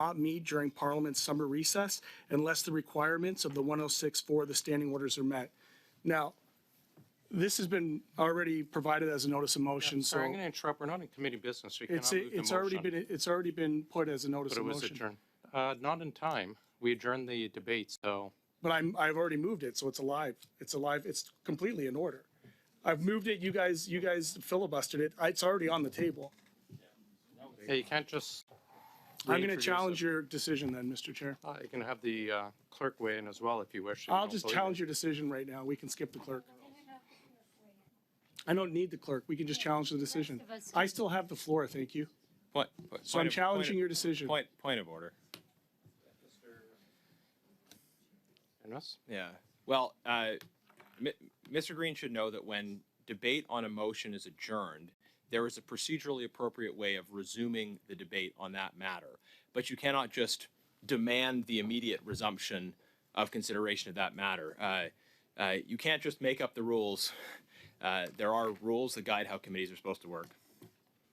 not meet during Parliament's summer recess unless the requirements of the 106.4 the standing orders are met. Now, this has been already provided as a notice of motion, so Sorry, I'm going to interrupt. We're not in committee business, so you cannot move the motion. it's already been put as a notice But of it was motion. adjourned. Not in time. We adjourned the debate, so But I've already moved it, so it's alive. It's alive. It's completely in order. I've moved it. You guys filibustered it. It's already on the table. yeah, you can't just. I'm going to reintroduce challenge it. your decision then, Mr. Chair. You can have the clerk weigh in as well if you wish. if you I'll don't just believe challenge it. your decision right now. We can skip the clerk. I don't need the clerk. We can just challenge the decision. I still have the floor, thank you. So I'm challenging your decision. Point of order. Genuis? Yeah. Well, Mr. Green should know that when debate on a motion is adjourned, there is a procedurally appropriate way of resuming the debate on that matter. But you cannot just demand the immediate resumption of consideration of that matter. You can't just make up the rules. There are rules that guide how committees are supposed to work.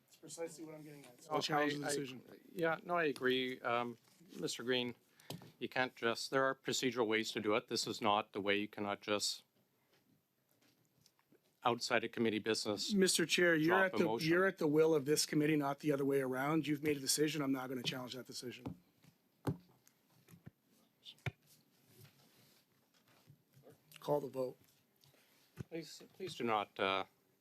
That's precisely what I'm getting at. So I'll challenge the decision. Yeah, no, I agree. Mr. Green, you can't just, there are procedural ways to do it. This is not the way. You cannot just, outside of committee business. Mr. Chair, Drop a motion. you're at the will of this committee, not the other way around. You've made a decision. I'm not going to challenge that decision. Call the vote. Please do not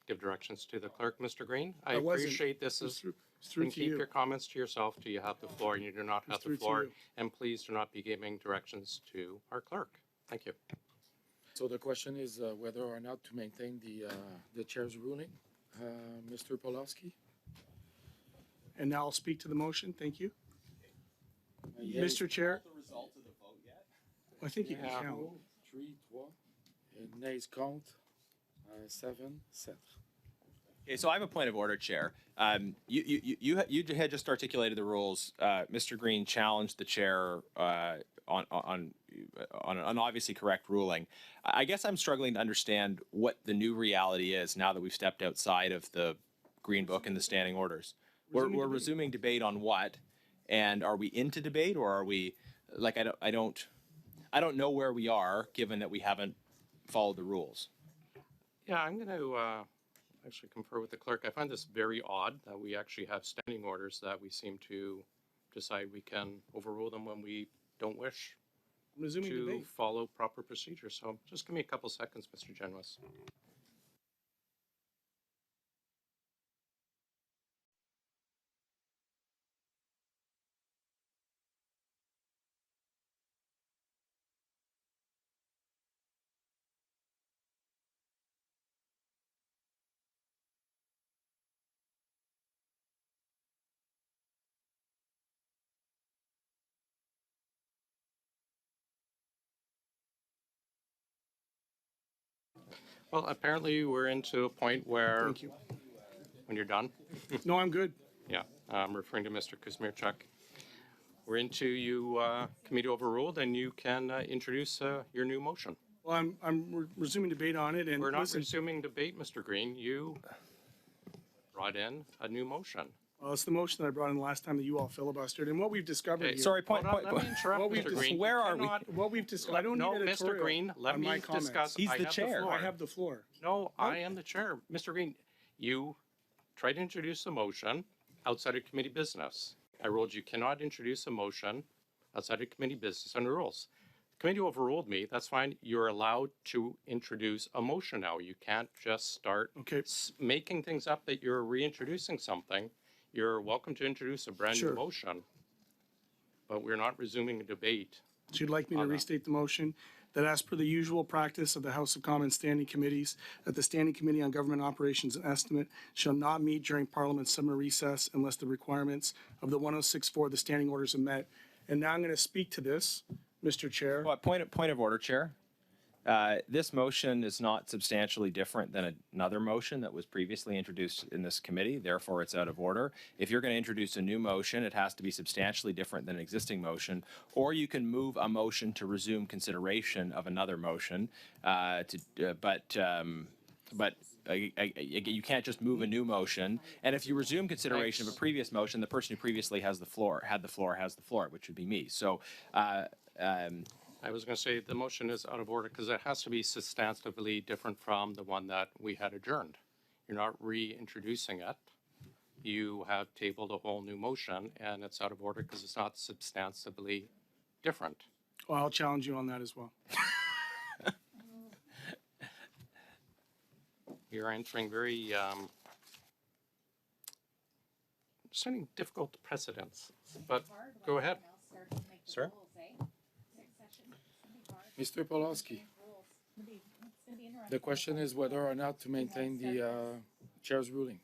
give directions to the clerk, Mr. Green. I wasn't. appreciate this is, It's through and to keep you. your comments to yourself till you have the floor, and you do not have through the to floor. you. And please do not be giving directions to our clerk. Thank you. So the question is whether or not to maintain the chair's ruling. Mr. Polowski? And now I'll speak to the motion. Thank you. Yes. Mr. Chair, The result of the vote yet? I think you can Yeah. count. 3, 3. Nays compte. 7, 7. Okay, so I have a point of order, Chair. You had just articulated the rules. Mr. Green challenged the chair on an obviously correct ruling. I guess I'm struggling to understand what the new reality is now that we've stepped outside of the Green Book and the standing orders. We're resuming debate on what, and are we into debate, or are we like I don't know where we are given that we haven't followed the rules. Yeah, I'm going to actually confer with the clerk. I find this very odd that we actually have standing orders that we seem to decide we can overrule them when we don't wish Resuming to debate. follow proper procedures. So just give me a couple seconds, Mr. Genuis. Well, apparently we're into a point where, Thank you. when you're done, No, I'm good. yeah, I'm referring to Mr. Kuzmierczak. We're into you committee overruled, and you can introduce your new motion. Well, I'm resuming debate on it, and We're not listen, resuming debate, Mr. Green. You brought in a new motion. well, it's the motion that I brought in the last time that you all filibustered, and what we've discovered Okay, here. Sorry, point. Hold on, let me interrupt, What we've Mr. dis- Green. where You are we? cannot- What we've discussed. I don't No, need Mr. editorial Green, let on me my comments. discuss. He's I the have chair. floor. I have the floor. No, I am the chair. Mr. Green, you tried to introduce a motion outside of committee business. I ruled you cannot introduce a motion outside of committee business under rules. The committee overruled me. That's fine. You're allowed to introduce a motion now. You can't just start Okay. making things up that you're reintroducing something. You're welcome to introduce a brand Sure. new motion, but we're not resuming a debate. So you'd like me to On that. restate the motion that as per the usual practice of the House of Commons standing committees, that the Standing Committee on Government Operations and Estimate shall not meet during Parliament's summer recess unless the requirements of the 106.4 the standing orders are met. And now I'm going to speak to this, Mr. Chair. What point of order, Chair? This motion is not substantially different than another motion that was previously introduced in this committee. Therefore, it's out of order. If you're going to introduce a new motion, it has to be substantially different than an existing motion, or you can move a motion to resume consideration of another motion. But you can't just move a new motion. And if you resume consideration of a previous motion, the person who previously has the floor, has the floor, which would be me. So, I was going to say the motion is out of order because it has to be substantively different from the one that we had adjourned. You're not reintroducing it. You have tabled a whole new motion, and it's out of order because it's not substantively different. Well, I'll challenge you on that as well. You're entering very certain difficult precedents, but go ahead. Sir? Mr. Pulaski, the question is whether or not to maintain the chair's ruling.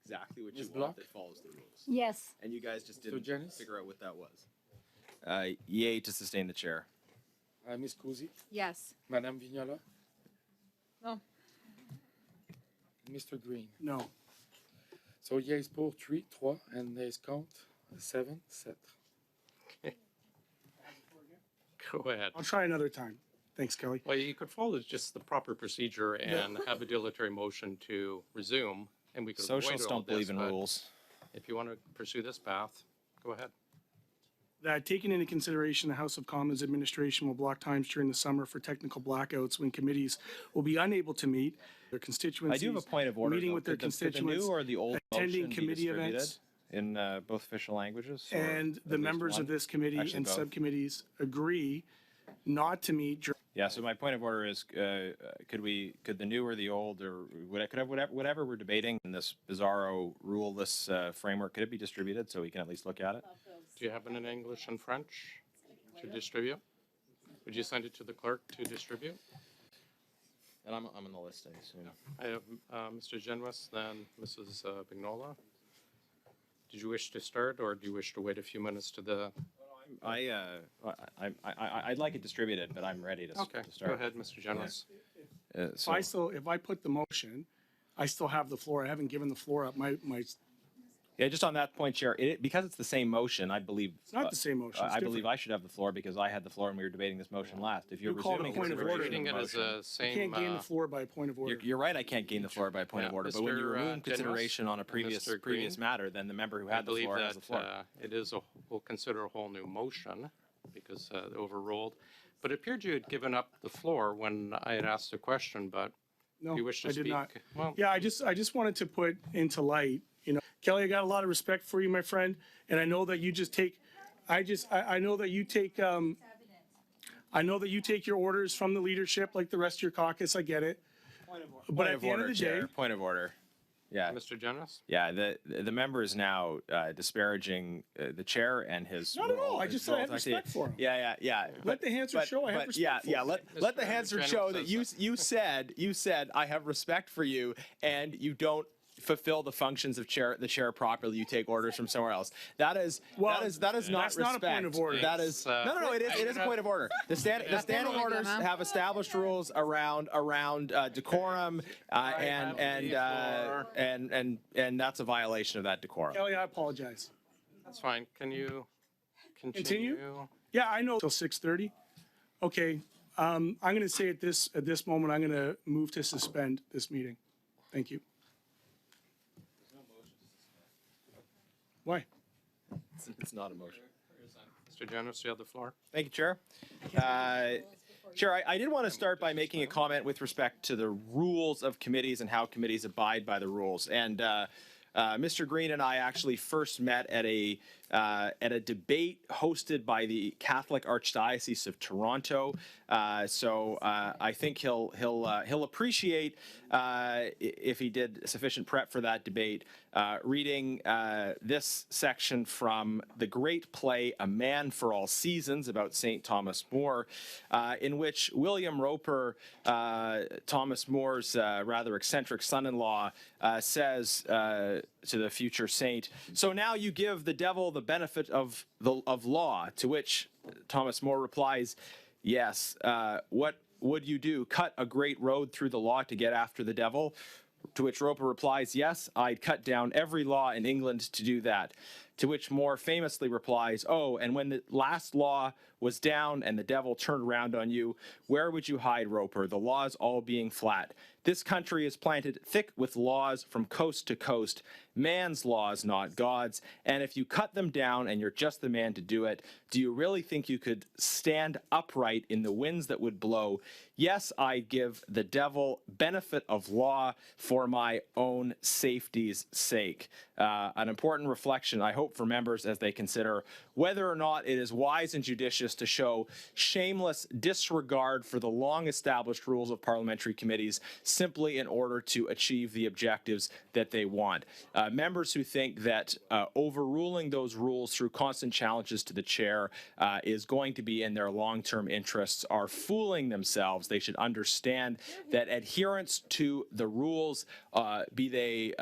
exactly what Ms. Block? that follows the rules. Yes. And you guys just didn't Genuis? figure out what that was. Yay to sustain the chair. Ms. Cousy, Yes. Madame Vignola, No. Mr. Green. No. So yes pour 3, and nays contre 7, 7. Go ahead. I'll try another time. Thanks, Kelly. Well, you could follow just the proper procedure and have a dilatory motion to resume, and we could avoid Socialists all don't believe this, in but rules. If you want to pursue this path, go ahead. That taking into consideration, the House of Commons administration will block times during the summer for technical blackouts when committees will be unable to meet their I constituencies. do have a point of order. Meeting though. with their Could the constituents, new or the old attending motion be committee distributed events. in both official languages? or And at the least members one? of this committee Actually, and both. subcommittees agree not to meet during Yeah. So my point of order is, could the new or the old, or whatever we're debating in this bizarro ruleless framework, could it be distributed so we can at least look at it? Do you have it in English and French to distribute? Would you send it to the clerk to distribute? And I'm on the list, I assume. I have Mr. Genuis, then Mrs. Vignola. Did you wish to start, or do you wish to wait a few minutes to the? I'd like it distributed, but I'm ready to, Okay, to start. go ahead, Mr. Genuis. if I put the motion, I still have the floor. I haven't given the floor up. My Yeah, just on that point, Chair, because it's the same motion, I believe. It's not the same motion. It's I believe different. I should have the floor because I had the floor when we were debating this motion last. If you're You called a resuming point of We're order. treating it as motion- a you same. can't gain the floor by a point of order. You're right, I can't gain the floor by a point of Yeah, order, but when you Mr. remove consideration on a Mr. previous Green, matter, then the member who I had the believe floor has that the floor. it is we'll consider a whole new motion because overruled. But it appeared you had given up the floor when I had asked a question, but No, you wish to I did speak. not. Well, Yeah, I just wanted to put into light, Kelly, I got a lot of respect for you, my friend, and I know that you just take, I know that you take, I know that you take your orders from the leadership like the rest of your caucus. I get it. But Point at of the end of order, the day, Chair. Point of order. Yeah, Mr. Genuis? yeah. The member is now disparaging the chair and his. Not at all. role- I his just said I role. have respect for him. Yeah. Let the answer show I have respect yeah, for yeah. him. Let the Mr. answer Genuis show that says you said I have respect for you, and you don't fulfill the functions of the chair properly. You take orders from somewhere else. That is Well, not that's not respect. a point of order. That is no. It is a point of order. The standing orders have established rules around decorum, and that's a violation of that decorum. Kelly, I apologize. That's fine. Can you continue? Yeah, I know till 6:30. Okay, I'm going to say at this moment, I'm going to move to suspend this meeting. Thank you. Why? It's not a motion. Mr. Genuis, you have the floor. Thank you, Chair. Chair, I did want to start by making a comment with respect to the rules of committees and how committees abide by the rules. And Mr. Green and I actually first met at a debate hosted by the Catholic Archdiocese of Toronto. So I think he'll appreciate if he did sufficient prep for that debate. Reading this section from the great play A Man for All Seasons about St. Thomas More, in which William Roper, Thomas More's rather eccentric son-in-law, says to the future saint, "So now you give the devil the benefit of law," to which Thomas More replies, "Yes, what would you do? Cut a great road through the law to get after the devil?" To which Roper replies, "Yes, I'd cut down every law in England to do that." To which Moore famously replies, "Oh, and when the last law was down and the devil turned around on you, where would you hide, Roper? The laws all being flat. This country is planted thick with laws from coast to coast, man's laws, not God's. And if you cut them down and you're just the man to do it, do you really think you could stand upright in the winds that would blow? Yes, I give the devil benefit of law for my own safety's sake." An important reflection, I hope, for members as they consider whether or not it is wise and judicious to show shameless disregard for the long-established rules of parliamentary committees simply in order to achieve the objectives that they want. Members who think that overruling those rules through constant challenges to the chair is going to be in their long-term interests are fooling themselves. They should understand that adherence to the rules, be they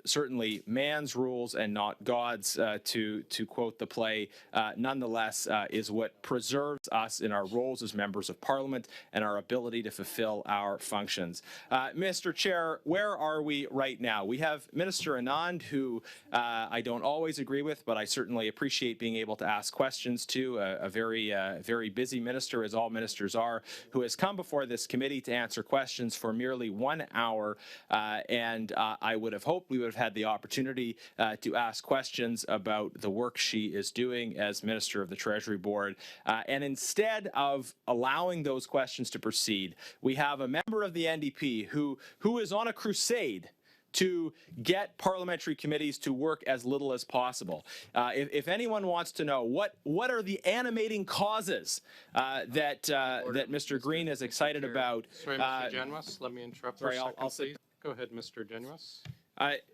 certainly man's rules and not God's, to quote the play, nonetheless is what preserves us in our roles as members of Parliament and our ability to fulfill our functions. Mr. Chair, where are we right now? We have Minister Anand, who I don't always agree with, but I certainly appreciate being able to ask questions to, a very busy minister, as all ministers are, who has come before this committee to answer questions for merely 1 hour, and I would have hoped we would have had the opportunity to ask questions about the work she is doing as Minister of the Treasury Board. And instead of allowing those questions to proceed, we have a member of the NDP who is on a crusade to get parliamentary committees to work as little as possible. If anyone wants to know what are the animating causes that Mr. Green is excited about. Sorry, Mr. Genuis, let me interrupt for a second, I'll please. Go ahead, Mr. Genuis.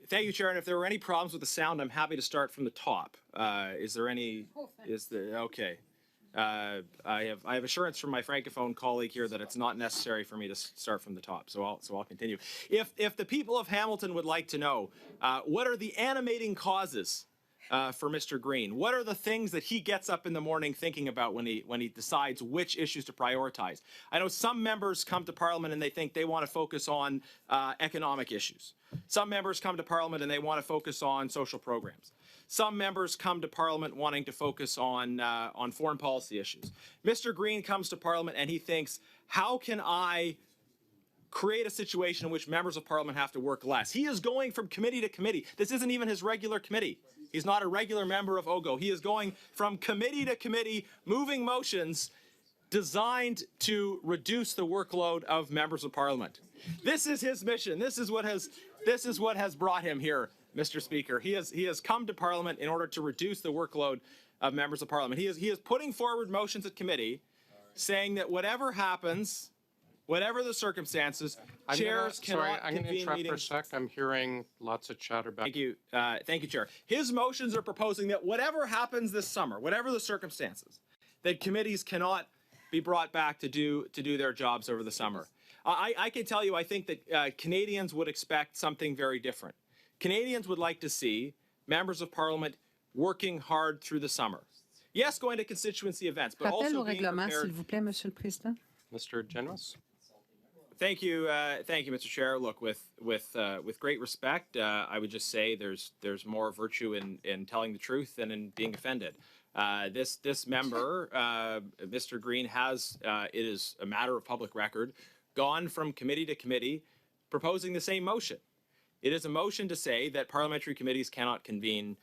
Thank you, Chair. And if there were any problems with the sound, I'm happy to start from the top. Is there any? Okay? I have assurance from my francophone colleague here that it's not necessary for me to start from the top. So I'll continue. If the people of Hamilton would like to know, what are the animating causes for Mr. Green? What are the things that he gets up in the morning thinking about when he decides which issues to prioritize? I know some members come to Parliament and they think they want to focus on economic issues. Some members come to Parliament and they want to focus on social programs. Some members come to Parliament wanting to focus on foreign policy issues. Mr. Green comes to Parliament and he thinks, how can I create a situation in which members of Parliament have to work less? He is going from committee to committee. This isn't even his regular committee. He's not a regular member of OGGO. He is going from committee to committee, moving motions designed to reduce the workload of members of Parliament. This is his mission. This is what has brought him here, Mr. Speaker. He has come to Parliament in order to reduce the workload of members of Parliament. He is putting forward motions at committee saying that whatever happens, whatever the circumstances, chairs cannot I'm going to convene interrupt meetings. for a sec. I'm hearing lots of chatter back. Thank you, Chair. His motions are proposing that whatever happens this summer, whatever the circumstances, that committees cannot be brought back to do their jobs over the summer. I can tell you, I think that Canadians would expect something very different. Canadians would like to see members of Parliament working hard through the summer. Yes, going to constituency events, but Rappel also au being règlement, s'il prepared. vous plaît, Monsieur le Président. Mr. Genuis? Thank you, Mr. Chair. Look, with great respect, I would just say there's more virtue in telling the truth than in being offended. This member, Mr. Green, has it is a matter of public record, gone from committee to committee, proposing the same motion. It is a motion to say that parliamentary committees cannot convene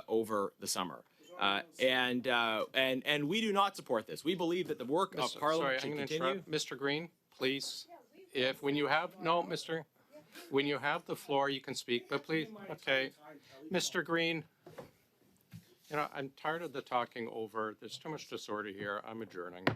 over the summer. And we do not support this. We believe that the work of Parliament should continue. Mr. Green, please. When you have the floor, you can speak, but please, okay. Mr. Green, I'm tired of the talking over. There's too much disorder here. I'm adjourning.